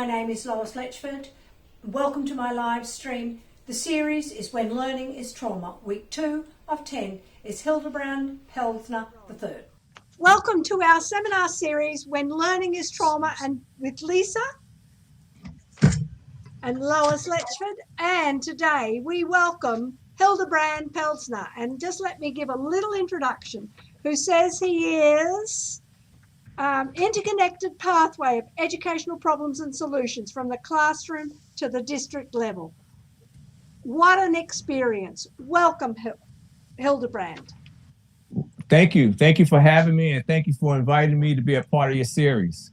My name is Lois Letchford. Welcome to my live stream. The series is When Learning is Trauma. Week 2 of 10 is Hilebrand, Pelzer the third. Welcome to our seminar series, When Learning is Trauma, and with Lisa and Lois Letchford. And today we welcome Hilebrand Pelzer. And just let me give a little introduction. Who says he is interconnected pathway of educational problems and solutions from the classroom to the district level. What an experience. Welcome, Hilebrand. Thank you. Thank you for having me, and thank you for inviting me to be a part of your series.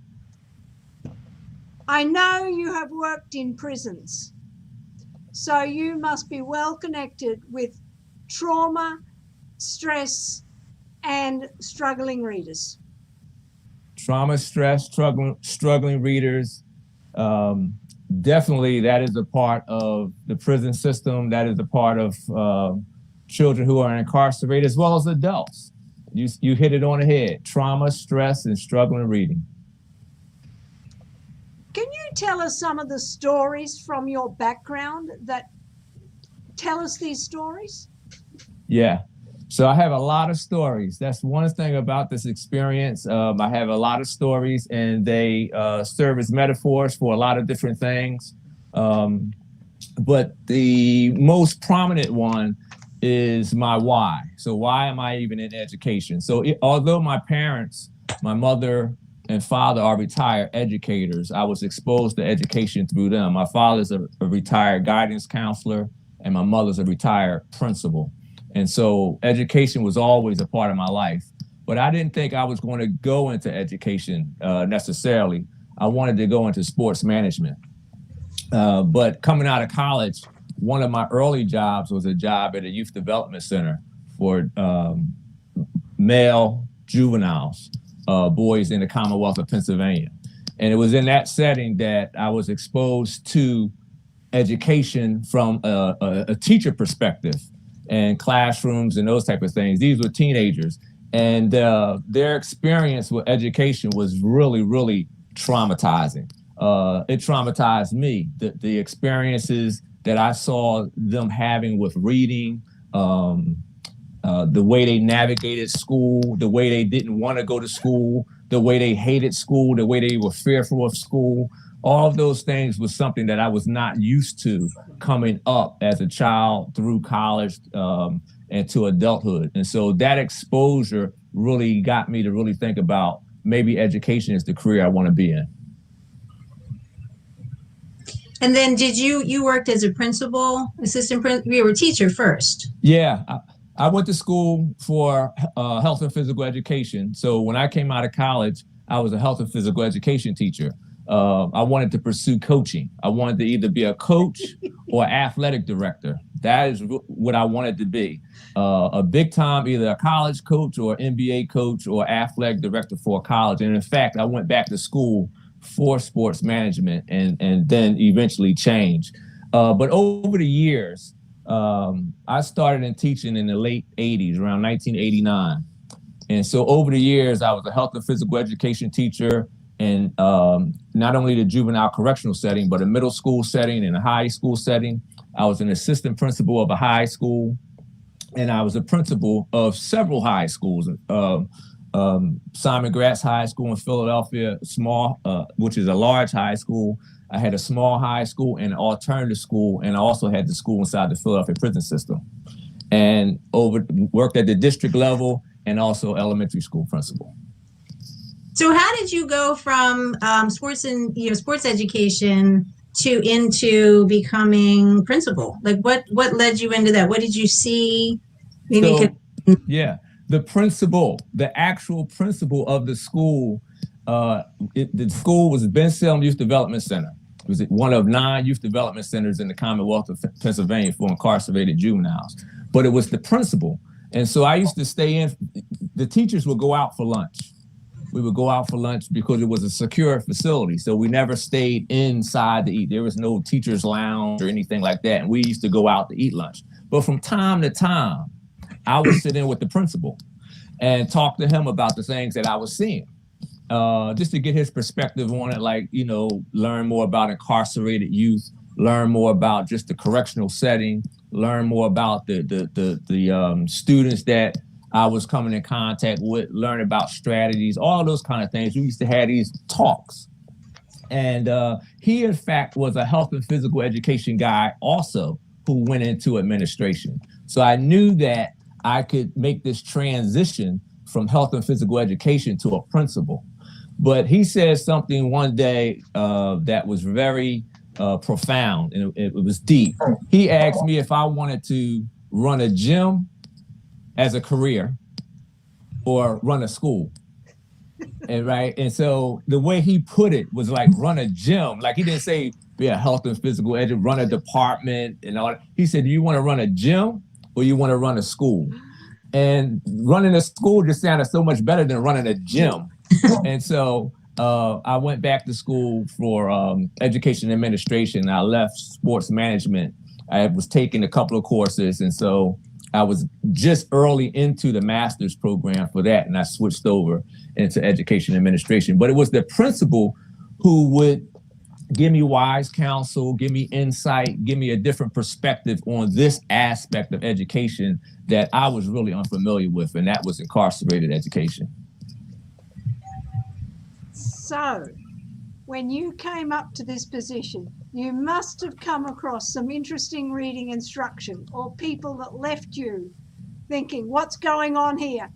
I know you have worked in prisons, so you must be well connected with trauma, stress, and struggling readers. Trauma, stress, struggling readers. Definitely that is a part of the prison system. That is a part of children who are incarcerated, as well as adults. You hit it on the head. Trauma, stress, and struggling reading. Can you tell us some of the stories from your background that tell us these stories? Yeah. So I have a lot of stories. That's one thing about this experience. I have a lot of stories, and they serve as metaphors for a lot of different things. But the most prominent one is my why. So why am I even in education? So although my parents, my mother and father, are retired educators, I was exposed to education through them. My father's a retired guidance counselor, and my mother's a retired principal. And so education was always a part of my life, but I didn't think I was going to go into education necessarily. I wanted to go into sports management. But coming out of college, one of my early jobs was a job at a youth development center for male juveniles, boys in the Commonwealth of Pennsylvania. And it was in that setting that I was exposed to education from a teacher perspective, and classrooms and those type of things. These were teenagers, and their experience with education was really, really traumatizing. It traumatized me, the experiences that I saw them having with reading, the way they navigated school, the way they didn't want to go to school, the way they hated school, the way they were fearful of school. All of those things was something that I was not used to coming up as a child through college and to adulthood. And so that exposure really got me to really think about maybe education is the career I want to be in. And then did you worked as a principal, assistant principal, you were a teacher first? Yeah, I went to school for health and physical education. So when I came out of college, I was a health and physical education teacher. I wanted to pursue coaching. I wanted to either be a coach or athletic director. That is what I wanted to be. A big time, either a college coach or NBA coach or athletic director for a college. And in fact, I went back to school for sports management and then eventually changed. But over the years, I started in teaching in the late 80s, around 1989. And so over the years, I was a health and physical education teacher, and not only the juvenile correctional setting, but a middle school setting and a high school setting. I was an assistant principal of a high school, and I was a principal of several high schools. Simon Gratz High School in Philadelphia, which is a large high school. I had a small high school and an alternative school, and I also had the school inside the Philadelphia prison system. And worked at the district level and also elementary school principal. So how did you go from sports education into becoming principal? Like what led you into that? What did you see? Yeah, the actual principal of the school, the school was Ben Salem Youth Development Center. It was one of 9 youth development centers in the Commonwealth of Pennsylvania for incarcerated juveniles. But it was the principal. And so I used to stay in, the teachers would go out for lunch. We would go out for lunch because it was a secure facility. So we never stayed inside to eat. There was no teacher's lounge or anything like that. And we used to go out to eat lunch. But from time to time, I would sit in with the principal and talk to him about the things that I was seeing. just to get his perspective on it, like, you know, learn more about incarcerated youth, learn more about just the correctional setting, learn more about the students that I was coming in contact with, learn about strategies, all those kind of things. We used to have these talks. And he, in fact, was a health and physical education guy also who went into administration. So I knew that I could make this transition from health and physical education to a principal. But he said something one day that was very profound, and it was deep. He asked me if I wanted to run a gym as a career or run a school. And so the way he put it was like, run a gym. Like, he didn't say be a health and physical education, run a department and all that. He said, do you want to run a gym or you want to run a school? And running a school just sounded so much better than running a gym. And so I went back to school for education administration. I left sports management. I was taking a couple of courses. And so I was just early into the master's program for that. And I switched over into education administration. But it was the principal who would give me wise counsel, give me insight, give me a different perspective on this aspect of education that I was really unfamiliar with, and that was incarcerated education. So, when you came up to this position, you must have come across some interesting reading instruction or people that left you thinking, what's going on here?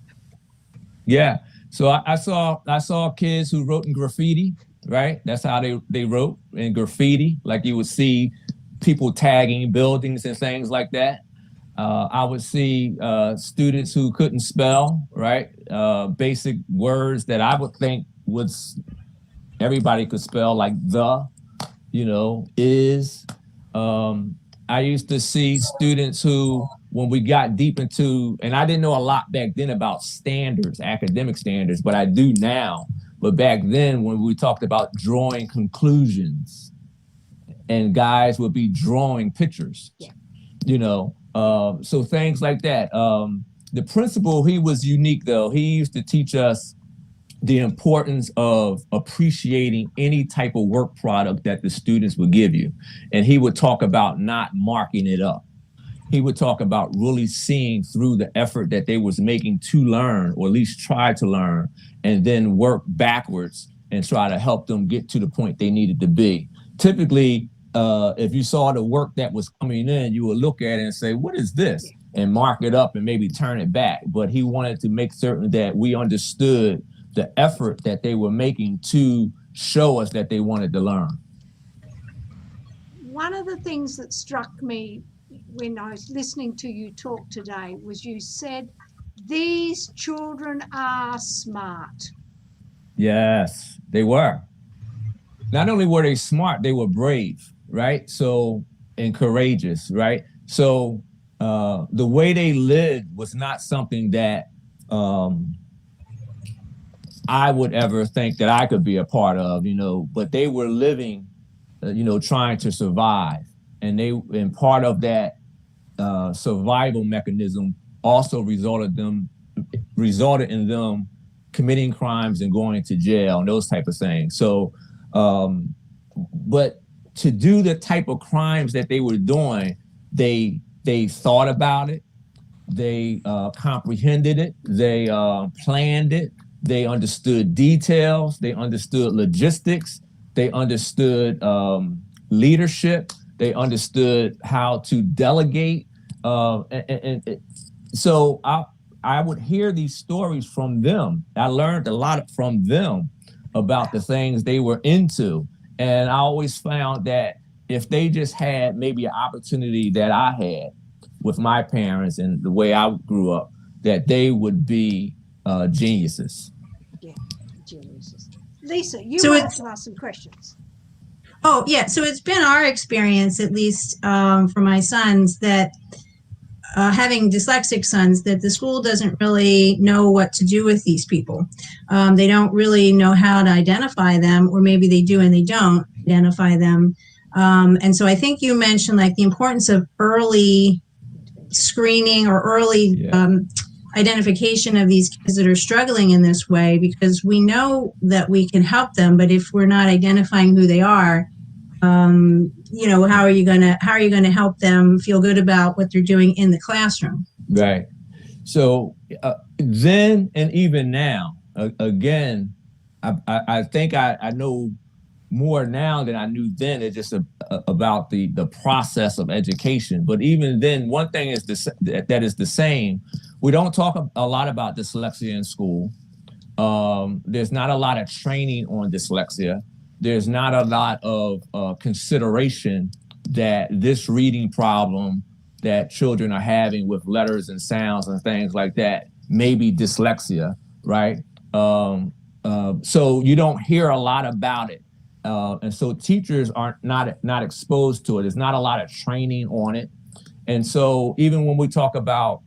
Yeah, so I saw kids who wrote in graffiti, right? That's how they wrote in graffiti. Like, you would see people tagging buildings and things like that. I would see students who couldn't spell, right? Basic words that I would think everybody could spell, like the, you know, is. I used to see students who, when we got deep into, and I didn't know a lot back then about standards, academic standards, but I do now. But back then, when we talked about drawing conclusions, and guys would be drawing pictures, you know, so things like that. The principal, he was unique though. He used to teach us the importance of appreciating any type of work product that the students would give you. And he would talk about not marking it up. He would talk about really seeing through the effort that they was making to learn, or at least try to learn, and then work backwards and try to help them get to the point they needed to be. Typically, if you saw the work that was coming in, you would look at it and say, what is this? And mark it up and maybe turn it back. But he wanted to make certain that we understood the effort that they were making to show us that they wanted to learn. One of the things that struck me when I was listening to you talk today was you said, these children are smart. Yes, they were. Not only were they smart, they were brave, right? So, and courageous, right? So the way they lived was not something that I would ever think that I could be a part of, you know, but they were living, you know, trying to survive. And part of that survival mechanism also resulted in them committing crimes and going to jail and those type of things. So, but to do the type of crimes that they were doing, they thought about it, they comprehended it, they planned it, they understood details, they understood logistics, they understood leadership, they understood how to delegate. So I would hear these stories from them. I learned a lot from them about the things they were into. And I always found that if they just had maybe an opportunity that I had with my parents and the way I grew up, that they would be geniuses. Yeah, geniuses. Lisa, you So wanted to ask some questions. Oh, yeah. So it's been our experience, at least for my sons, that having dyslexic sons, that the school doesn't really know what to do with these people. They don't really know how to identify them, or maybe they do and they don't identify them. And so I think you mentioned like the importance of early screening or early identification of these kids that are struggling in this way, because we know that we can help them, but if we're not identifying who they are, how are you going to help them feel good about what they're doing in the classroom? Right. So then and even now, again, I think I know more now than I knew then. It's just about the process of education. But even then, one thing is that is the same. We don't talk a lot about dyslexia in school. There's not a lot of training on dyslexia. There's not a lot of consideration that this reading problem that children are having with letters and sounds and things like that may be dyslexia, right? So you don't hear a lot about it. And so teachers are not exposed to it. There's not a lot of training on it. And so even when we talk about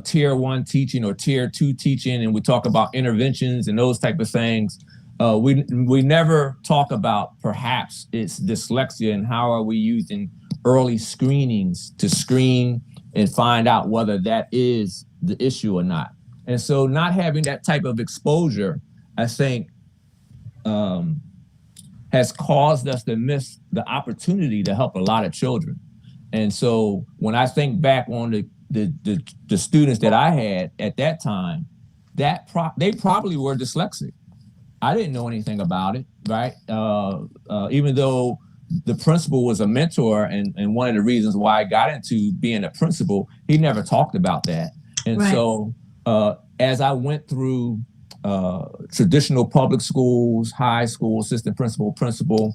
tier 1 teaching or tier 2 teaching, and we talk about interventions and those type of things, we never talk about perhaps it's dyslexia and how are we using early screenings to screen and find out whether that is the issue or not. And so not having that type of exposure, I think, has caused us to miss the opportunity to help a lot of children. And so when I think back on the students that I had at that time, they probably were dyslexic. I didn't know anything about it, right? Even though the principal was a mentor, and one of the reasons why I got into being a principal, he never talked about that. And right. So as I went through traditional public schools, high school, assistant principal,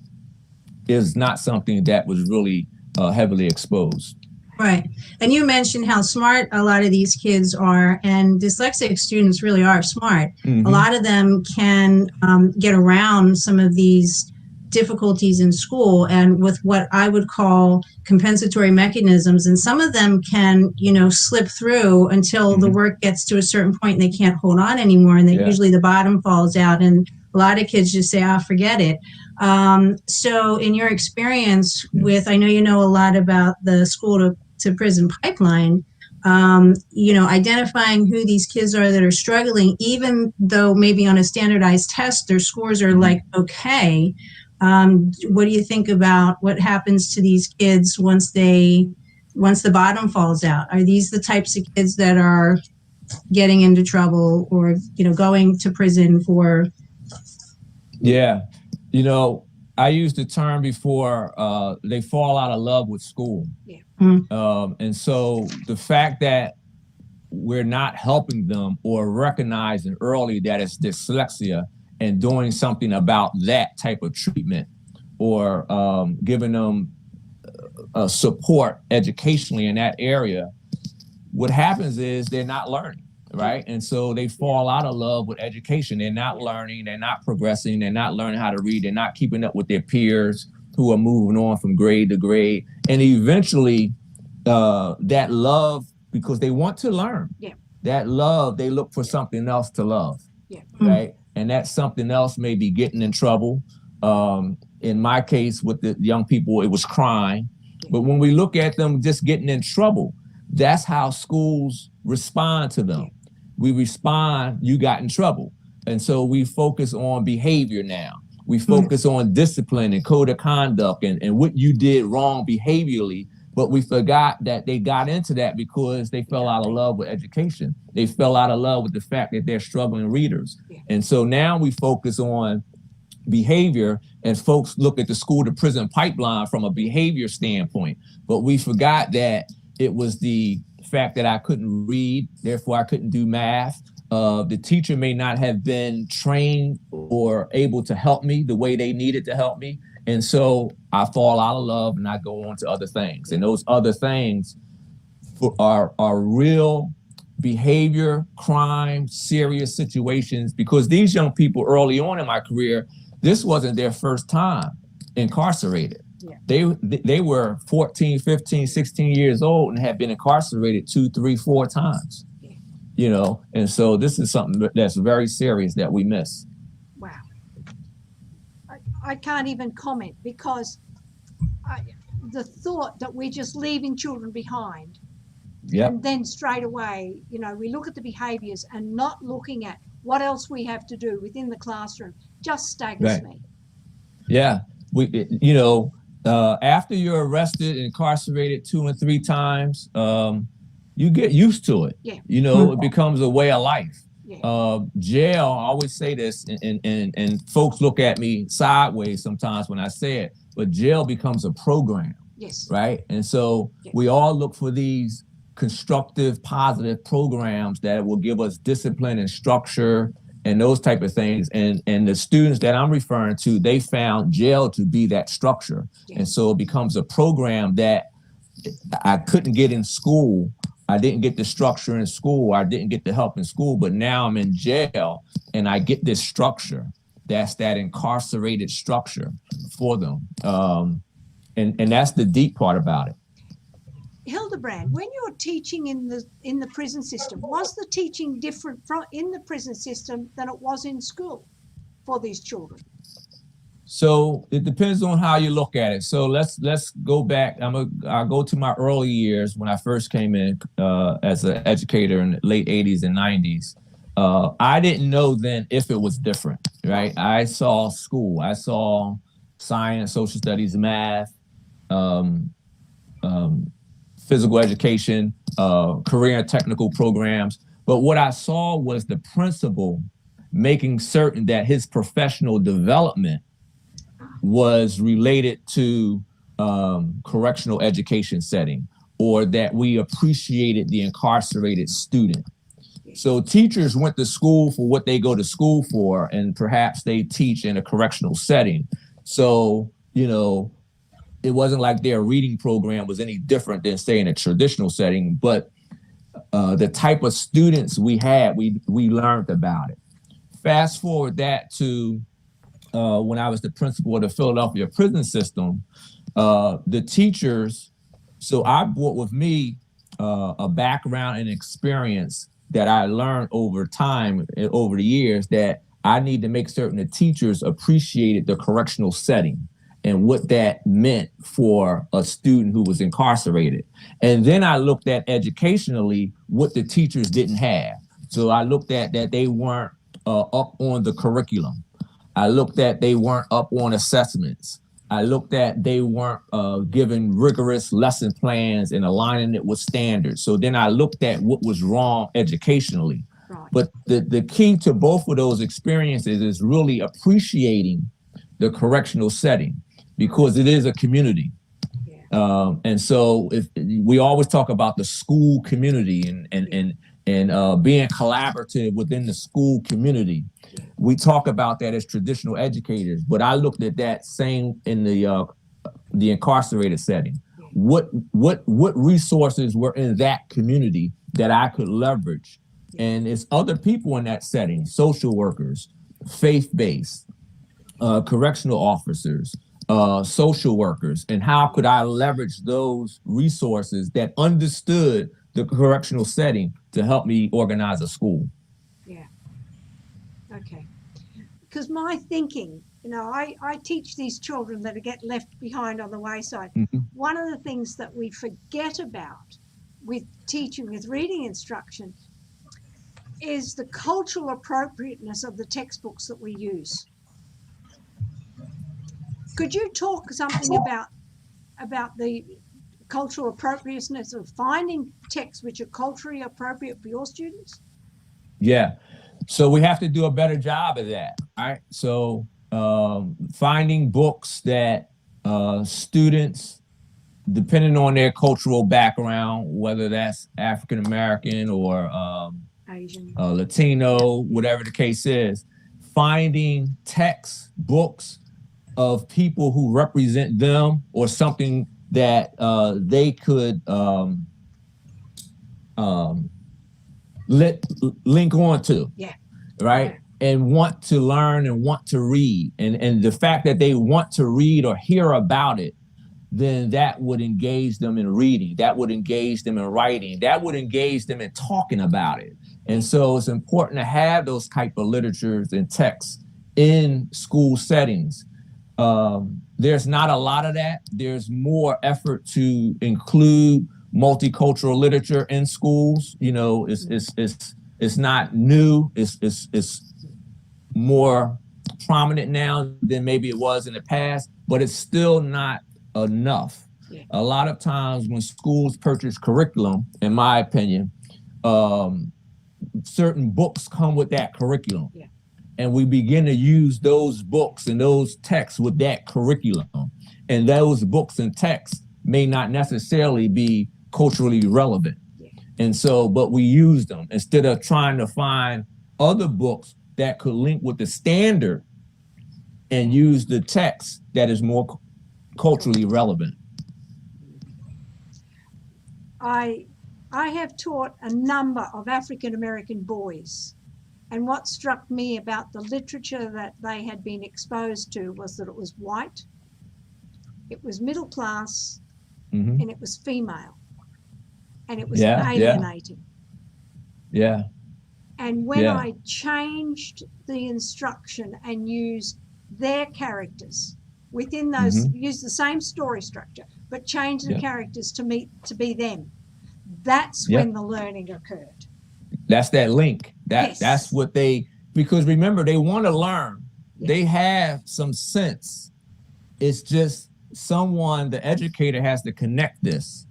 is not something that was really heavily exposed. Right. And you mentioned how smart a lot of these kids are, and dyslexic students really are smart. Mm-hmm. A lot of them can get around some of these difficulties in school and with what I would call compensatory mechanisms. And some of them can, slip through until mm-hmm. the work gets to a certain point and they can't hold on anymore. And then usually the bottom falls out. And a lot of kids just say, forget it. So in your experience with, I know you know a lot about the school to prison pipeline, identifying who these kids are that are struggling, even though maybe on a standardized test, their scores are like, okay. What do you think about what happens to these kids once the bottom falls out? Are these the types of kids that are getting into trouble or, going to prison for? Yeah. I used the term before, they fall out of love with school. Yeah. Mm-hmm. And so the fact that we're not helping them or recognizing early that it's dyslexia and doing something about that type of treatment or giving them support educationally in that area, what happens is they're not learning. Right. And so they fall out of love with education. They're not learning. They're not progressing. They're not learning how to read. They're not keeping up with their peers who are moving on from grade to grade. And eventually that love, because they want to learn, that love, they look for something else to love. Yeah. Right. And that something else may be getting in trouble. In my case, with the young people, it was crime. But when we look at them just getting in trouble, that's how schools respond to them. We respond, you got in trouble. And so we focus on behavior now. We focus on discipline and code of conduct and what you did wrong behaviorally. But we forgot that they got into that because they fell out of love with education. They fell out of love with the fact that they're struggling readers. And so now we focus on behavior, and folks look at the school to prison pipeline from a behavior standpoint. But we forgot that it was the fact that I couldn't read, therefore I couldn't do math. The teacher may not have been trained or able to help me the way they needed to help me. And so I fall out of love and I go on to other things. And those other things are real behavior, crime, serious situations, because these young people early on in my career, this wasn't their first time incarcerated. Yeah. They were 14, 15, 16 years old and had been incarcerated 2, 3, 4 times, and so this is something that's very serious that we miss. Wow. I can't even comment because the thought that we're just leaving children behind Yep. And then straight away, you know, we look at the behaviors and not looking at what else we have to do within the classroom just staggers me. Yeah. You know, after you're arrested and incarcerated 2 and 3 times, you get used to it. Yeah. You know, it becomes a way of life. Yeah. Jail, I always say this, and folks look at me sideways sometimes when I say it, but jail becomes a program. Yes. Right. And so we all look for these constructive, positive programs that will give us discipline and structure and those type of things. And the students that I'm referring to, they found jail to be that structure. Yes. And so it becomes a program that I couldn't get in school. I didn't get the structure in school. I didn't get the help in school, but now I'm in jail and I get this structure. That's that incarcerated structure for them. And that's the deep part about it. Hilebrand, when you were teaching in the prison system, was the teaching different from in the prison system than it was in school for these children? So it depends on how you look at it. So let's go back. I'll go to my early years when I first came in as an educator in the late 80s and 90s. I didn't know then if it was different, right? I saw school. I saw science, social studies, math, physical education, career and technical programs. But what I saw was the principal making certain that his professional development was related to correctional education setting, or that we appreciated the incarcerated student. So teachers went to school for what they go to school for, and perhaps they teach in a correctional setting. So, you know, it wasn't like their reading program was any different than, say, in a traditional setting, but the type of students we had, we learned about it. Fast forward that to when I was the principal of the Philadelphia prison system, the teachers, so I brought with me a background and experience that I learned over time, over the years, that I need to make certain the teachers appreciated the correctional setting and what that meant for a student who was incarcerated. And then I looked at educationally what the teachers didn't have. So I looked at that they weren't up on the curriculum. I looked at they weren't up on assessments. I looked at they weren't given rigorous lesson plans and aligning it with standards. So then I looked at what was wrong educationally. Right. But the key to both of those experiences is really appreciating the correctional setting, because it is a community. Yeah. And so if we always talk about the school community and being collaborative within the school community. We talk about that as traditional educators, but I looked at that same in the incarcerated setting. What resources were in that community that I could leverage? And it's other people in that setting, social workers, faith-based, correctional officers, social workers, and how could I leverage those resources that understood the correctional setting to help me organize a school? Yeah. Okay. Because my thinking, you know, I teach these children that get left behind on the wayside. Mm-hmm. One of the things that we forget about with teaching, with reading instruction, is the cultural appropriateness of the textbooks that we use. Could you talk something about the cultural appropriateness of finding texts which are culturally appropriate for your students? Yeah. So we have to do a better job of that. Right. So finding books that students, depending on their cultural background, whether that's African American or Asian, Latino, whatever the case is, finding texts, books of people who represent them or something that they could link on to. Yeah. Right. Yeah. And want to learn and want to read. And the fact that they want to read or hear about it, then that would engage them in reading. That would engage them in writing. That would engage them in talking about it. And so it's important to have those type of literatures and texts in school settings. There's not a lot of that. There's more effort to include multicultural literature in schools. You know, it's not new. It's more prominent now than maybe it was in the past, but it's still not enough. Yeah. A lot of times when schools purchase curriculum, in my opinion, certain books come with that curriculum. Yeah. And we begin to use those books and those texts with that curriculum. And those books and texts may not necessarily be culturally relevant. Yeah. And so, but we use them instead of trying to find other books that could link with the standard and use the text that is more culturally relevant. I have taught a number of African American boys, and what struck me about the literature that they had been exposed to was that it was white, it was middle class, and it was female, and it was alienating. Yeah. And when I changed the instruction and used their characters within those, use the same story structure, but change the characters to be them, that's when the learning occurred. That's that link. Yes. That's what because remember, they want to learn. Yeah. They have some sense. It's just the educator has to connect this.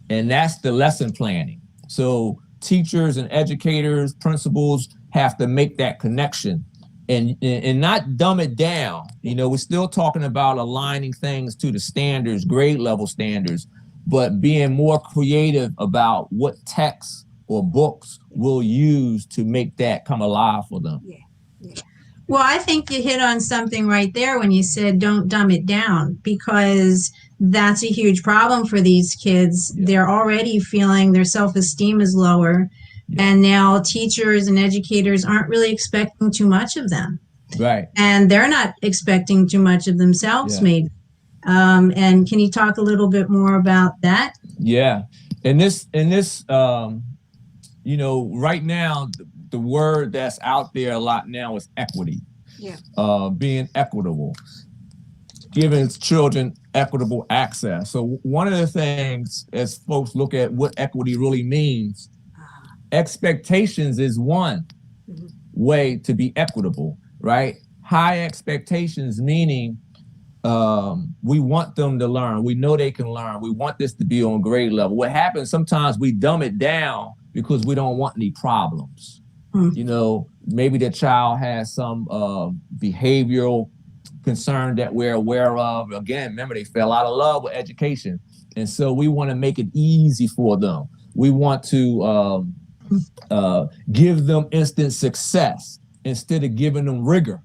And that's the lesson planning. So teachers and educators, principals have to make that connection and not dumb it down. You know, we're still talking about aligning things to the standards, grade level standards, but being more creative about what texts or books we'll use to make that come alive for them. Yeah. Yeah. Well, I think you hit on something right there when you said don't dumb it down, because that's a huge problem for these kids. Yeah. They're already feeling their self-esteem is lower, and now teachers and educators aren't really expecting too much of them. Right. And they're not expecting too much of themselves, maybe. And can you talk a little bit more about that? Yeah. And this, you know, right now, the word that's out there a lot now is equity. Yeah. Being equitable, giving children equitable access. So one of the things, as folks look at what equity really means, expectations is one way to be equitable, right? High expectations, meaning we want them to learn. We know they can learn. We want this to be on grade level. What happens, sometimes we dumb it down because we don't want any problems. You know, maybe the child has some behavioral concern that we're aware of. Again, remember, they fell out of love with education. And so we want to make it easy for them. We want to give them instant success instead of giving them rigor,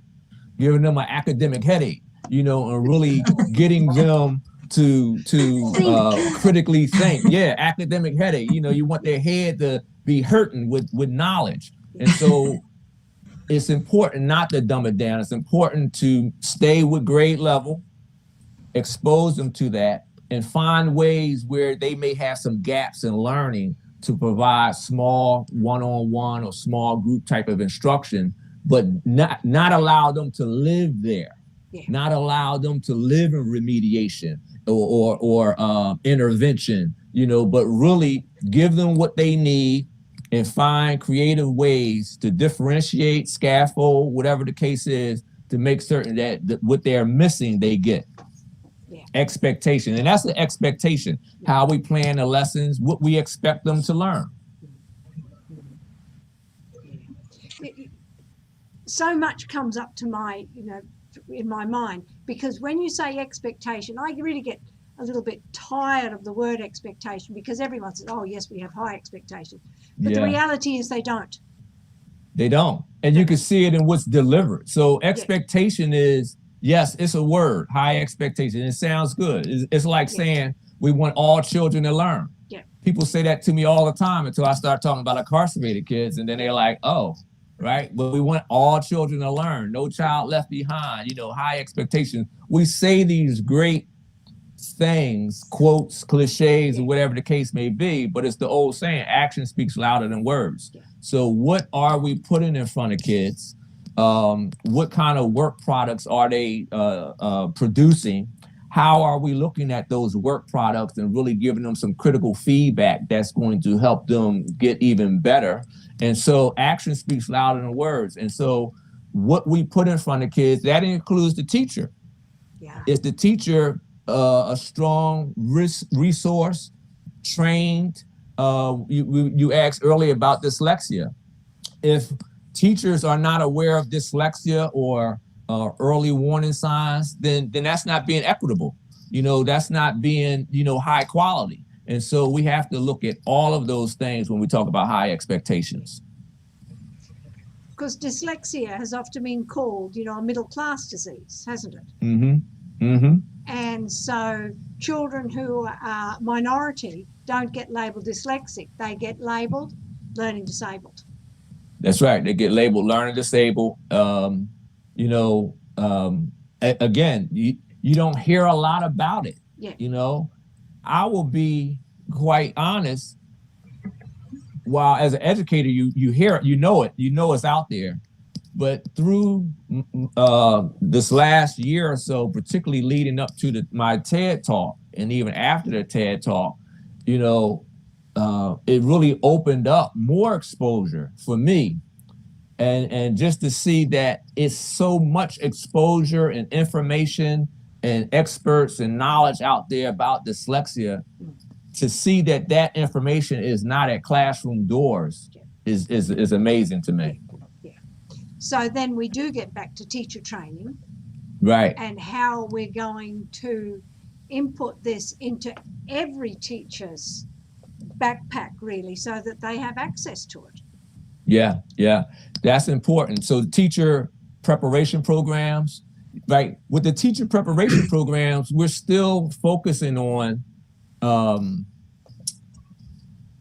giving them an academic headache, you know, and really getting them to critically think. Yeah, academic headache. You know, you want their head to be hurting with knowledge. And so it's important not to dumb it down. It's important to stay with grade level, expose them to that, and find ways where they may have some gaps in learning to provide small one-on-one or small group type of instruction, but not allow them to live there, not allow them to live in remediation or intervention, you know, but really give them what they need and find creative ways to differentiate, scaffold, whatever the case is, to make certain that what they're missing, they get. Expectation, and that's the expectation, how we plan the lessons, what we expect them to learn. So much comes up to my, you know, in my mind, because when you say expectation, I really get a little bit tired of the word expectation, because everyone says, oh yes, we have high expectations. But the reality is they don't. They don't. And you can see it in what's delivered. So expectation is, yes, it's a word, high expectation. It sounds good. It's like saying we want all children to learn. People say that to me all the time until I start talking about incarcerated kids. And then they're like, oh, right. But we want all children to learn. No child left behind, you know, high expectations. We say these great things, quotes, cliches, or whatever the case may be, but it's the old saying, action speaks louder than words. So what are we putting in front of kids? What kind of work products are they producing? how are we looking at those work products and really giving them some critical feedback that's going to help them get even better? And so action speaks louder than words. And so what we put in front of kids, that includes the teacher. Yeah. Is the teacher a strong resource, trained? You asked earlier about dyslexia. If teachers are not aware of dyslexia or early warning signs, then that's not being equitable. That's not being, high quality. And so we have to look at all of those things when we talk about high expectations. Because dyslexia has often been called, a middle class disease, hasn't it? Mm-hmm. Mm-hmm. And so children who are minority don't get labeled dyslexic. They get labeled learning disabled. That's right. They get labeled learning disabled. Again, you don't hear a lot about it. Yeah. I will be quite honest. While as an educator, you hear it, you know it's out there. But through this last year or so, particularly leading up to my TED Talk, and even after the TED Talk, it really opened up more exposure for me. And just to see that it's so much exposure and information and experts and knowledge out there about dyslexia, to see that information is not at classroom doors is amazing to me. Yeah. So then we do get back to teacher training. Right. And how we're going to input this into every teacher's backpack, really, so that they have access to it. Yeah, that's important. So the teacher preparation programs, right? With the teacher preparation programs, we're still focusing on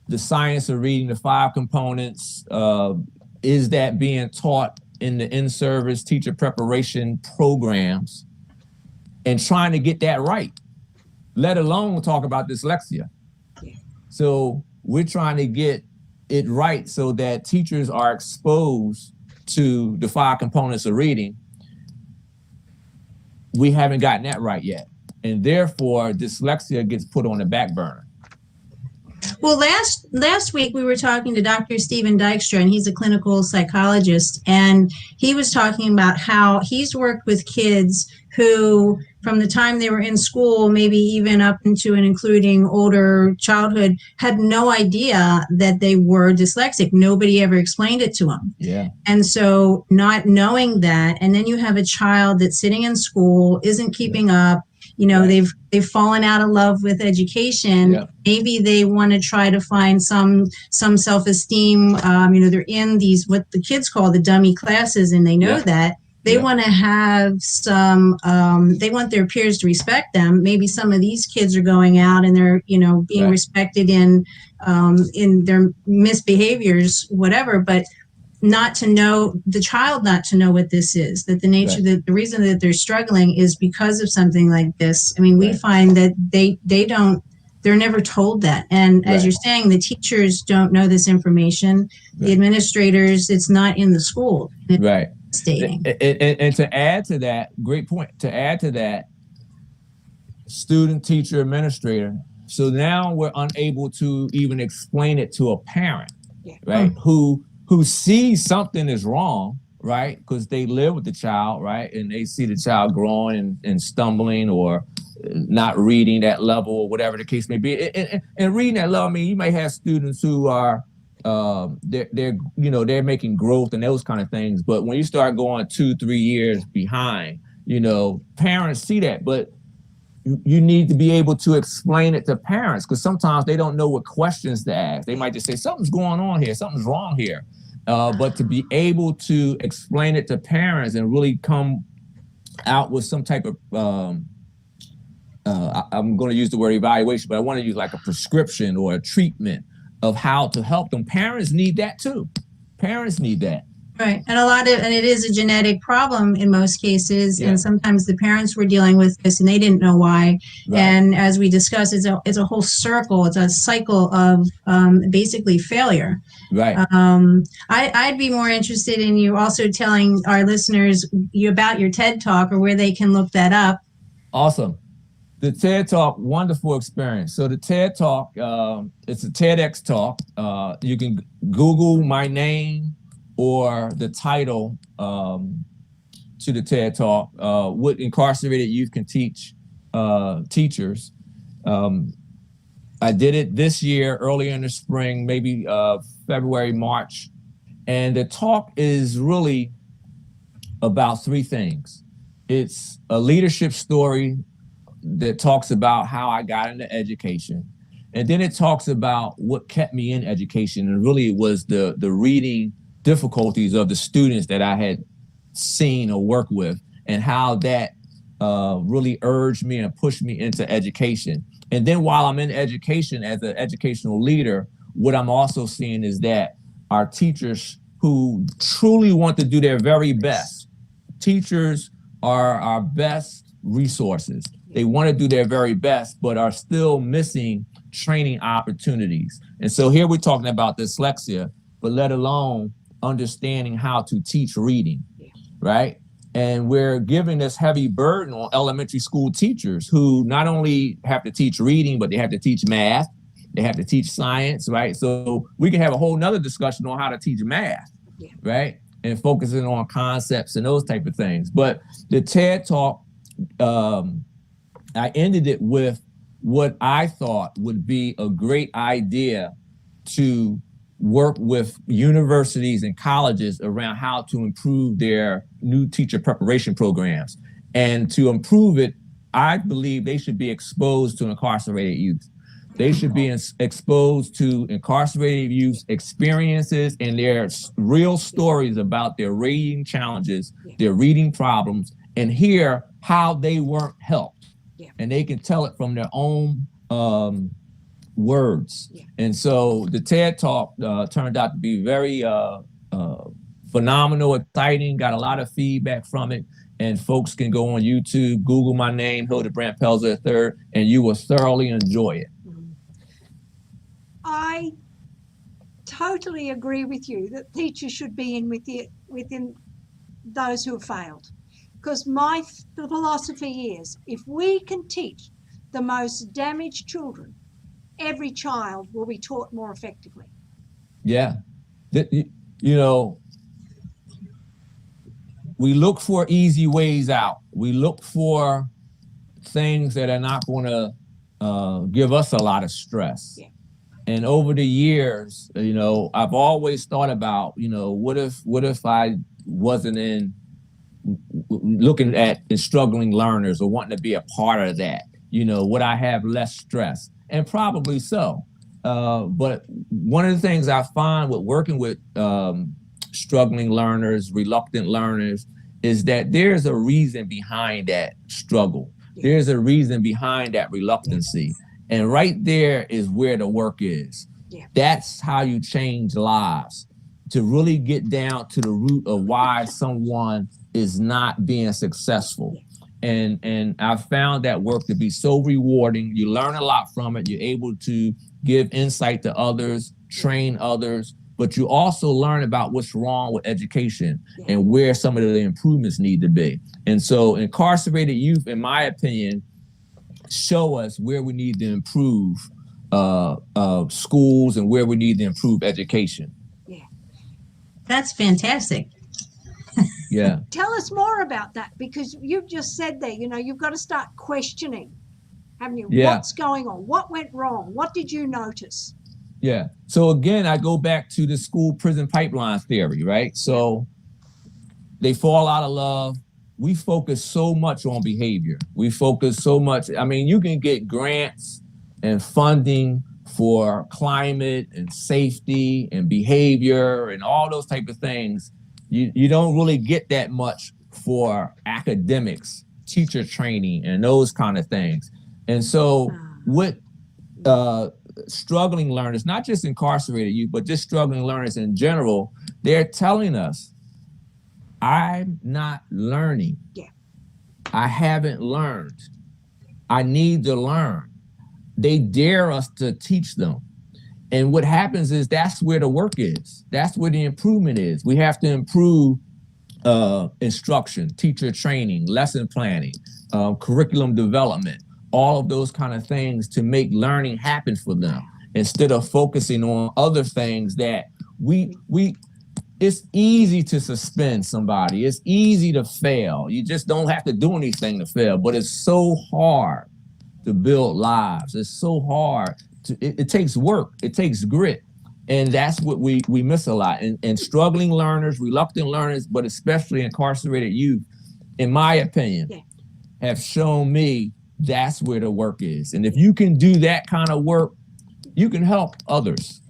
the science of reading, the 5 components. Is that being taught in the in-service teacher preparation programs, and trying to get that right, let alone talk about dyslexia. Yeah. So we're trying to get it right so that teachers are exposed to the 5 components of reading. We haven't gotten that right yet. And therefore, dyslexia gets put on the back burner. Well, last week we were talking to Dr. Steven Dykstra, and he's a clinical psychologist, and he was talking about how he's worked with kids who, from the time they were in school, maybe even up into and including older childhood, had no idea that they were dyslexic. Nobody ever explained it to them. Yeah. And so not knowing that, and then you have a child that's sitting in school, isn't keeping up, right. They've fallen out of love with education. Yeah. Maybe they want to try to find some self-esteem. They're in these, what the kids call the dummy classes, and they know that. They want to have some, they want their peers to respect them. Maybe some of these kids are going out and they're, being respected in their misbehaviors, whatever, but not to know, the child not to know what this is, that the nature, that the reason that they're struggling is because of something like this. I mean, we find that they're never told that. And as you're saying, the teachers don't know this information. The administrators, it's not in the school. Right. Stating. And to add to that, great point, to add to that, student, teacher, administrator. So now we're unable to even explain it to a parent, right? Who sees something is wrong, right? Because they live with the child, right? And they see the child growing and stumbling or not reading that level or whatever the case may be. And reading that level, I mean, you may have students who are, they're making growth and those kind of things. But when you start going 2-3 years behind, parents see that, but you need to be able to explain it to parents, because sometimes they don't know what questions to ask. They might just say, something's going on here, something's wrong here. But to be able to explain it to parents and really come out with some type of, I'm going to use the word evaluation, but I want to use like a prescription or a treatment of how to help them. Parents need that too. Parents need that. Right. And it is a genetic problem in most cases. Yeah. And sometimes the parents were dealing with this and they didn't know why. Right. And as we discussed, it's a whole circle. It's a cycle of basically failure. Right. I'd be more interested in you also telling our listeners about your TED Talk or where they can look that up. Awesome. The TED Talk, wonderful experience. So the TED Talk, it's a TEDx talk. You can Google my name or the title to the TED Talk, What Incarcerated Youth Can Teach Teachers. I did it this year, earlier in the spring, maybe February, March. And the talk is really about three things. It's a leadership story that talks about how I got into education. And then it talks about what kept me in education. And really it was the reading difficulties of the students that I had seen or worked with, and how that really urged me and pushed me into education. And then while I'm in education as an educational leader, what I'm also seeing is that our teachers who truly want to do their very best, teachers are our best resources. They want to do their very best, but are still missing training opportunities. And so here we're talking about dyslexia, but let alone understanding how to teach reading, right? And we're giving this heavy burden on elementary school teachers who not only have to teach reading, but they have to teach math, they have to teach science, right? So we can have a whole nother discussion on how to teach math, right? And focusing on concepts and those type of things. But the TED Talk, I ended it with what I thought would be a great idea to work with universities and colleges around how to improve their new teacher preparation programs. And to improve it, I believe they should be exposed to incarcerated youth. They should be exposed to incarcerated youth experiences and their real stories about their reading challenges, their reading problems, and hear how they weren't helped. And they can tell it from their own words. And so the TED Talk turned out to be very phenomenal, exciting, got a lot of feedback from it. And folks can go on YouTube, Google my name, Hilebrand Pelzer III, and you will thoroughly enjoy it. I totally agree with you that teachers should be in within those who have failed. Because my philosophy is, if we can teach the most damaged children, every child will be taught more effectively. Yeah. You know, we look for easy ways out. We look for things that are not going to give us a lot of stress. Yeah. And over the years, you know, I've always thought about, you know, what if I wasn't in looking at struggling learners or wanting to be a part of that? You know, would I have less stress? And probably so. But one of the things I find with working with struggling learners, reluctant learners, is that there's a reason behind that struggle. There's a reason behind that reluctancy. And right there is where the work is. That's how you change lives, to really get down to the root of why someone is not being successful. And I've found that work to be so rewarding. You learn a lot from it. You're able to give insight to others, train others, but you also learn about what's wrong with education and where some of the improvements need to be. And so incarcerated youth, in my opinion, show us where we need to improve schools and where we need to improve education. Yeah, that's fantastic. Yeah. Tell us more about that, because you've just said there, you know, you've got to start questioning, haven't you? Yeah. What's going on? What went wrong? What did you notice? Yeah. So again, I go back to the school prison pipeline theory, right? So they fall out of love. We focus so much on behavior. We focus so much. I mean, you can get grants and funding for climate and safety and behavior and all those type of things. You don't really get that much for academics, teacher training, and those kind of things. And so with struggling learners, not just incarcerated youth, but just struggling learners in general, they're telling us, I'm not learning. Yeah. I haven't learned. I need to learn. They dare us to teach them. And what happens is that's where the work is. That's where the improvement is. We have to improve instruction, teacher training, lesson planning, curriculum development, all of those kind of things to make learning happen for them, instead of focusing on other things that we it's easy to suspend somebody. It's easy to fail. You just don't have to do anything to fail, but it's so hard to build lives. It's so hard it takes work. It takes grit. And that's what we miss a lot. And struggling learners, reluctant learners, but especially incarcerated youth, in my opinion, have shown me that's where the work is. And if you can do that kind of work, you can help others.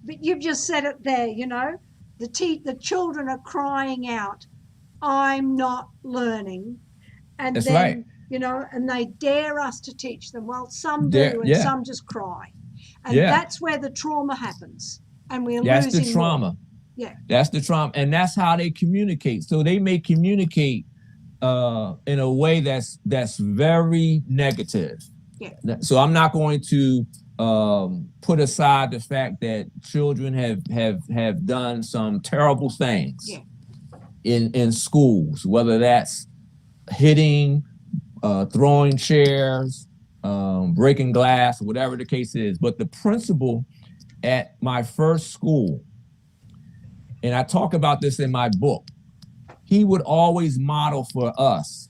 But you've just said it there, the children are crying out, I'm not learning. And that's then, right. And they dare us to teach them. Well, some do, and some just cry. And that's where the trauma happens. And we're losing the trauma. More. Yeah. That's the trauma. And that's how they communicate. So they may communicate in a way that's very negative. Yeah. So I'm not going to put aside the fact that children have done some terrible things in schools, whether that's hitting, throwing chairs, breaking glass, whatever the case is. But the principal at my first school, and I talk about this in my book, he would always model for us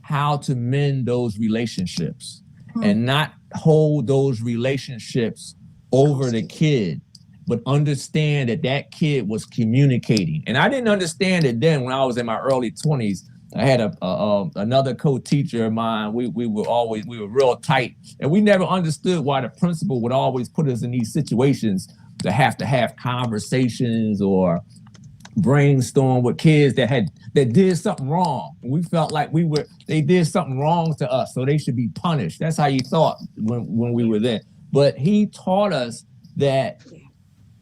how to mend those relationships and not hold those relationships over the kid, but understand that kid was communicating. And I didn't understand it then when I was in my early 20s. I had another co-teacher of mine. We were real tight, and we never understood why the principal would always put us in these situations to have conversations or brainstorm with kids that did something wrong. We felt like they did something wrong to us, so they should be punished. That's how you thought when we were there. But he taught us that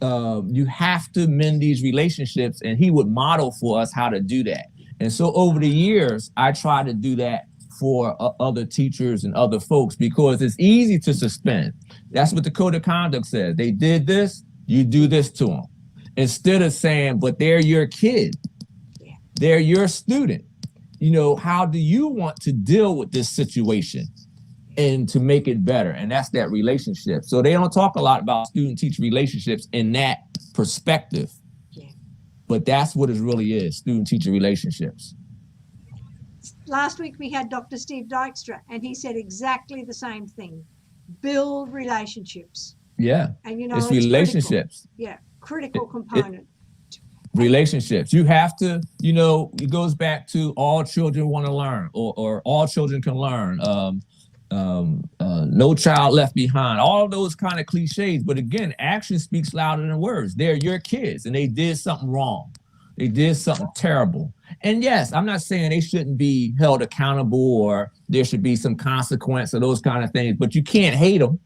you have to mend these relationships, and he would model for us how to do that. And so over the years, I try to do that for other teachers and other folks, because it's easy to suspend. That's what the code of conduct says. They did this, you do this to them. Instead of saying, but they're your kid, they're your student. How do you want to deal with this situation and to make it better? And that's that relationship. So they don't talk a lot about student-teacher relationships in that perspective. But that's what it really is, student-teacher relationships. Last week we had Dr. Steve Dykstra, and he said exactly the same thing. Build relationships. Yeah, and it's relationships. Critical. Critical component. Relationships. You have to, it goes back to all children want to learn, or all children can learn. No child left behind, all those kind of cliches. But again, action speaks louder than words. They're your kids, and they did something wrong. They did something terrible. And yes, I'm not saying they shouldn't be held accountable or there should be some consequence or those kind of things, but you can't hate them.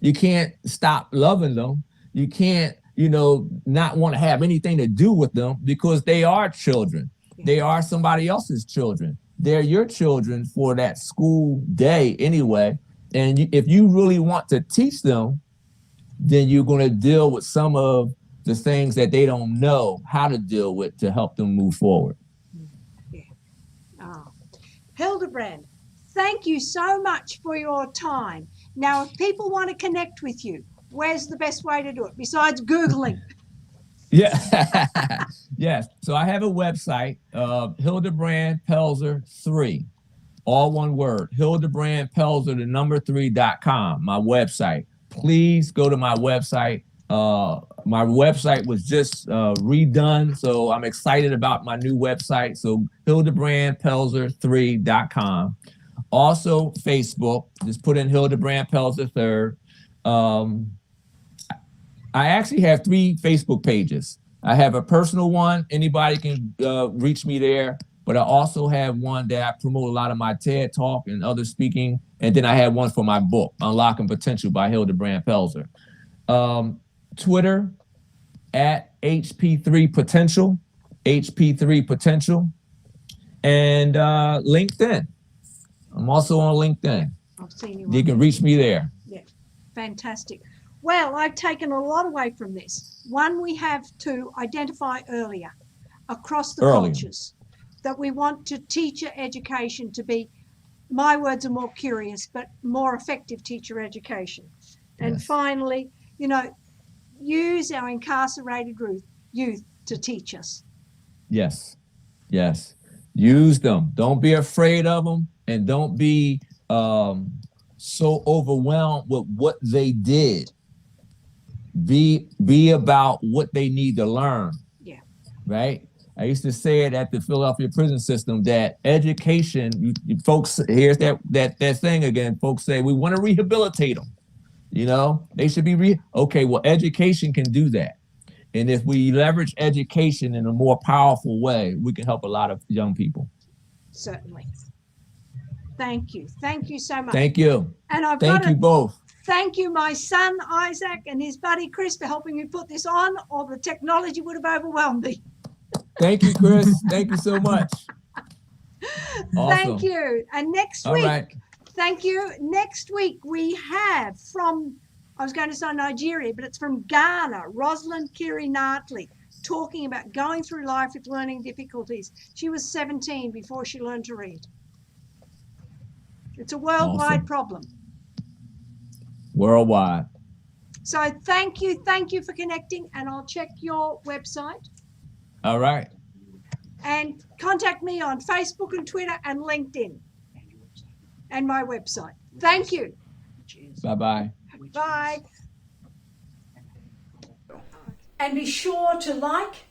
You can't stop loving them. You can't, not want to have anything to do with them, because they are children. They are somebody else's children. They're your children for that school day anyway. And if you really want to teach them, then you're going to deal with some of the things that they don't know how to deal with to help them move forward. Hilebrand, thank you so much for your time. Now, if people want to connect with you, where's the best way to do it besides Googling? Yeah. Yes. So I have a website, Hilebrand Pelzer 3, all one word, Hilebrand Pelzer, the number 3.com, my website. Please go to my website. My website was just redone, so I'm excited about my new website. So Hilebrand Pelzer 3.com. Also Facebook, just put in Hilebrand Pelzer 3rd. I actually have 3 Facebook pages. I have a personal one. Anybody can reach me there. But I also have one that I promote a lot of my TED Talk and other speaking. And then I have one for my book, Unlocking Potential by Hilebrand Pelzer. Twitter at HP3 Potential, HP3 Potential. And LinkedIn. I'm also on LinkedIn. I've seen you. You can reach me there. Yeah, fantastic. Well, I've taken a lot away from this. One, we have to identify earlier across the cultures that we want to teacher education to be my words are more curious, but more effective teacher education. And Yes. finally, use our incarcerated youth to teach us. Yes. Yes. Use them. Don't be afraid of them, and don't be so overwhelmed with what they did. Be about what they need to learn. Yeah. Right? I used to say it at the Philadelphia prison system that education, you folks, here's that thing again. Folks say we want to rehabilitate them. They should be okay. Well, education can do that. And if we leverage education in a more powerful way, we can help a lot of young people. Certainly. Thank you. Thank you so much. Thank you. And Thank you both. Thank you, my son, Isaac, and his buddy, Chris, for helping me put this on, or the technology would have overwhelmed me. Thank you, Chris. Thank you so much. Awesome. Thank you. And next All week, right. thank you. Next week, we have from, I was going to say Nigeria, but it's from Ghana, Rosalind Kiri-Nartley, talking about going through life with learning difficulties. She was 17 before she learned to read. It's a worldwide Awesome. problem. Worldwide. So thank you for connecting, and I'll check your website. All right. And contact me on Facebook and Twitter and LinkedIn and my website. Thank you. Bye-bye. Bye. And be sure to like,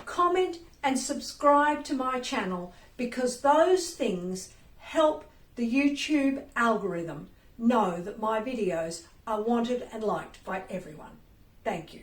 comment, and subscribe to my channel, because those things help the YouTube algorithm know that my videos are wanted and liked by everyone. Thank you.